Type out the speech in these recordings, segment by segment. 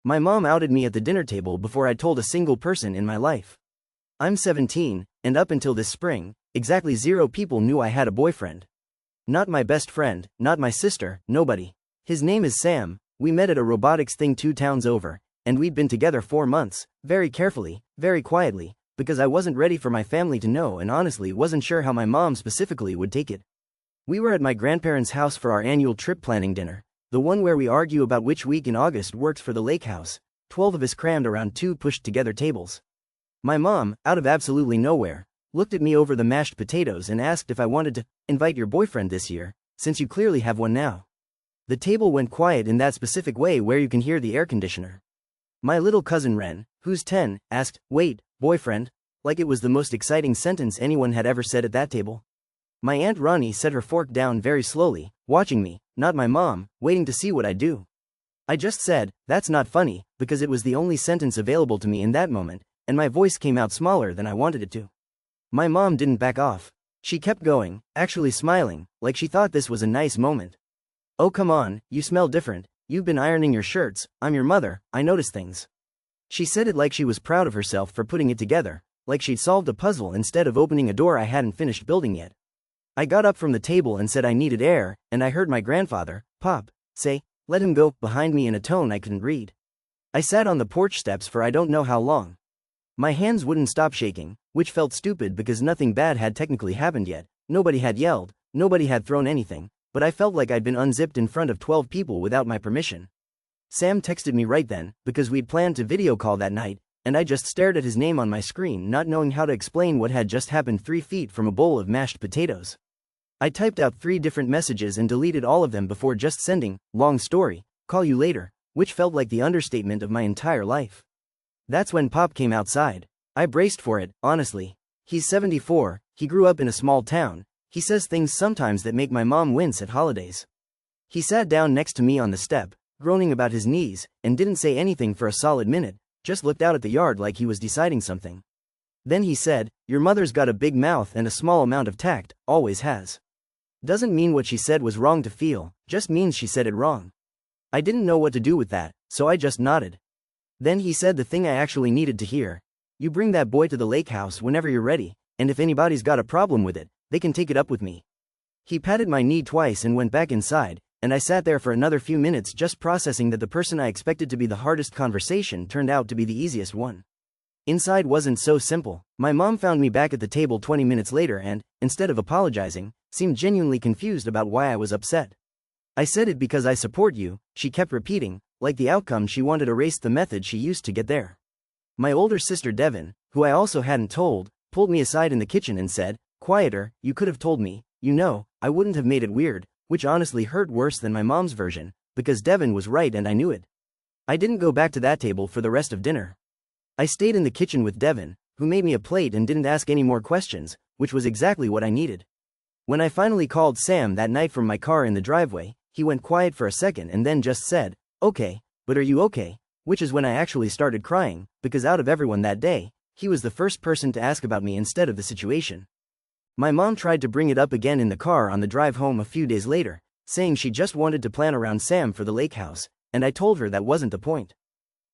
My mom outed me at the dinner table before I'd told a single person in my life. I'm 17, and up until this spring, exactly 0 people knew I had a boyfriend. Not my best friend, not my sister, nobody. His name is Sam. We met at a robotics thing 2 towns over, and we'd been together 4 months, very carefully, very quietly, because I wasn't ready for my family to know and honestly wasn't sure how my mom specifically would take it. We were at my grandparents' house for our annual trip planning dinner, the one where we argue about which week in August works for the lake house, 12 of us crammed around 2 pushed together tables. My mom, out of absolutely nowhere, looked at me over the mashed potatoes and asked if I wanted to invite your boyfriend this year, since you clearly have one now. The table went quiet in that specific way where you can hear the air conditioner. My little cousin Ren, who's 10, asked, "Wait, boyfriend?" like it was the most exciting sentence anyone had ever said at that table. My Aunt Ronnie set her fork down very slowly, watching me, not my mom, waiting to see what I'd do. I just said, "That's not funny," because it was the only sentence available to me in that moment, and my voice came out smaller than I wanted it to. My mom didn't back off. She kept going, actually smiling, like she thought this was a nice moment. "Oh come on, you smell different, you've been ironing your shirts, I'm your mother, I notice things." She said it like she was proud of herself for putting it together, like she'd solved a puzzle instead of opening a door I hadn't finished building yet. I got up from the table and said I needed air, and I heard my grandfather, Pop, say, "Let him go," behind me in a tone I couldn't read. I sat on the porch steps for I don't know how long. My hands wouldn't stop shaking, which felt stupid because nothing bad had technically happened yet, nobody had yelled, nobody had thrown anything, but I felt like I'd been unzipped in front of 12 people without my permission. Sam texted me right then, because we'd planned to video call that night, and I just stared at his name on my screen not knowing how to explain what had just happened 3 feet from a bowl of mashed potatoes. I typed out 3 different messages and deleted all of them before just sending, "Long story, call you later," which felt like the understatement of my entire life. That's when Pop came outside. I braced for it, honestly. He's 74, he grew up in a small town, he says things sometimes that make my mom wince at holidays. He sat down next to me on the step, groaning about his knees, and didn't say anything for a solid minute, just looked out at the yard like he was deciding something. Then he said, "Your mother's got a big mouth and a small amount of tact, always has. Doesn't mean what she said was wrong to feel, just means she said it wrong." I didn't know what to do with that, so I just nodded. Then he said the thing I actually needed to hear. "You bring that boy to the lake house whenever you're ready, and if anybody's got a problem with it, they can take it up with me." He patted my knee twice and went back inside, and I sat there for another few minutes just processing that the person I expected to be the hardest conversation turned out to be the easiest one. Inside wasn't so simple. My mom found me back at the table 20 minutes later and, instead of apologizing, seemed genuinely confused about why I was upset. "I said it because I support you," she kept repeating, like the outcome she wanted erased the method she used to get there. My older sister Devin, who I also hadn't told, pulled me aside in the kitchen and said, "Quieter, you could have told me, you know, I wouldn't have made it weird," which honestly hurt worse than my mom's version, because Devin was right and I knew it. I didn't go back to that table for the rest of dinner. I stayed in the kitchen with Devin, who made me a plate and didn't ask any more questions, which was exactly what I needed. When I finally called Sam that night from my car in the driveway, he went quiet for a second and then just said, "Okay, but are you okay?" Which is when I actually started crying, because out of everyone that day, he was the first person to ask about me instead of the situation. My mom tried to bring it up again in the car on the drive home a few days later, saying she just wanted to plan around Sam for the lake house, and I told her that wasn't the point.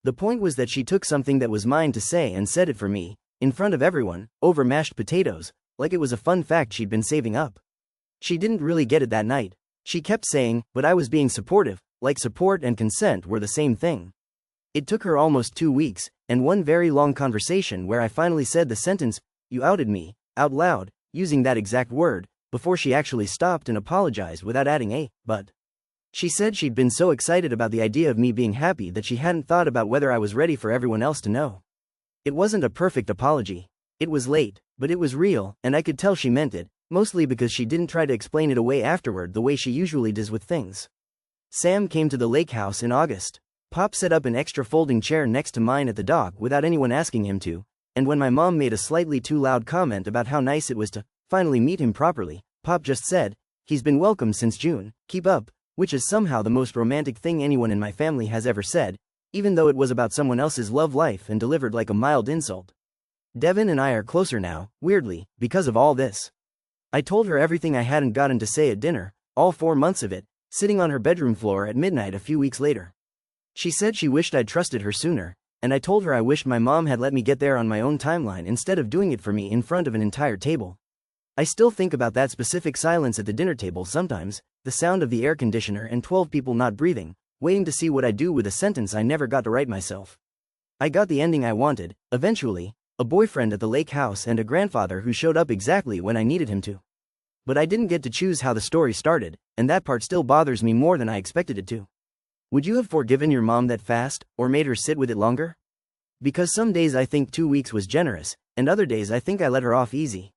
The point was that she took something that was mine to say and said it for me, in front of everyone, over mashed potatoes, like it was a fun fact she'd been saving up. She didn't really get it that night. She kept saying, but I was being supportive, like support and consent were the same thing. It took her almost 2 weeks, and one very long conversation where I finally said the sentence, "You outed me," out loud, using that exact word, before she actually stopped and apologized without adding a "but." She said she'd been so excited about the idea of me being happy that she hadn't thought about whether I was ready for everyone else to know. It wasn't a perfect apology. It was late, but it was real, and I could tell she meant it, mostly because she didn't try to explain it away afterward the way she usually does with things. Sam came to the lake house in August. Pop set up an extra folding chair next to mine at the dock without anyone asking him to, and when my mom made a slightly too loud comment about how nice it was to finally meet him properly, Pop just said, "He's been welcome since June, keep up," which is somehow the most romantic thing anyone in my family has ever said, even though it was about someone else's love life and delivered like a mild insult. Devin and I are closer now, weirdly, because of all this. I told her everything I hadn't gotten to say at dinner, all 4 months of it, sitting on her bedroom floor at midnight a few weeks later. She said she wished I'd trusted her sooner, and I told her I wished my mom had let me get there on my own timeline instead of doing it for me in front of an entire table. I still think about that specific silence at the dinner table sometimes, the sound of the air conditioner and 12 people not breathing, waiting to see what I do with a sentence I never got to write myself. I got the ending I wanted, eventually, a boyfriend at the lake house and a grandfather who showed up exactly when I needed him to. But I didn't get to choose how the story started, and that part still bothers me more than I expected it to. Would you have forgiven your mom that fast, or made her sit with it longer? Because some days I think 2 weeks was generous, and other days I think I let her off easy.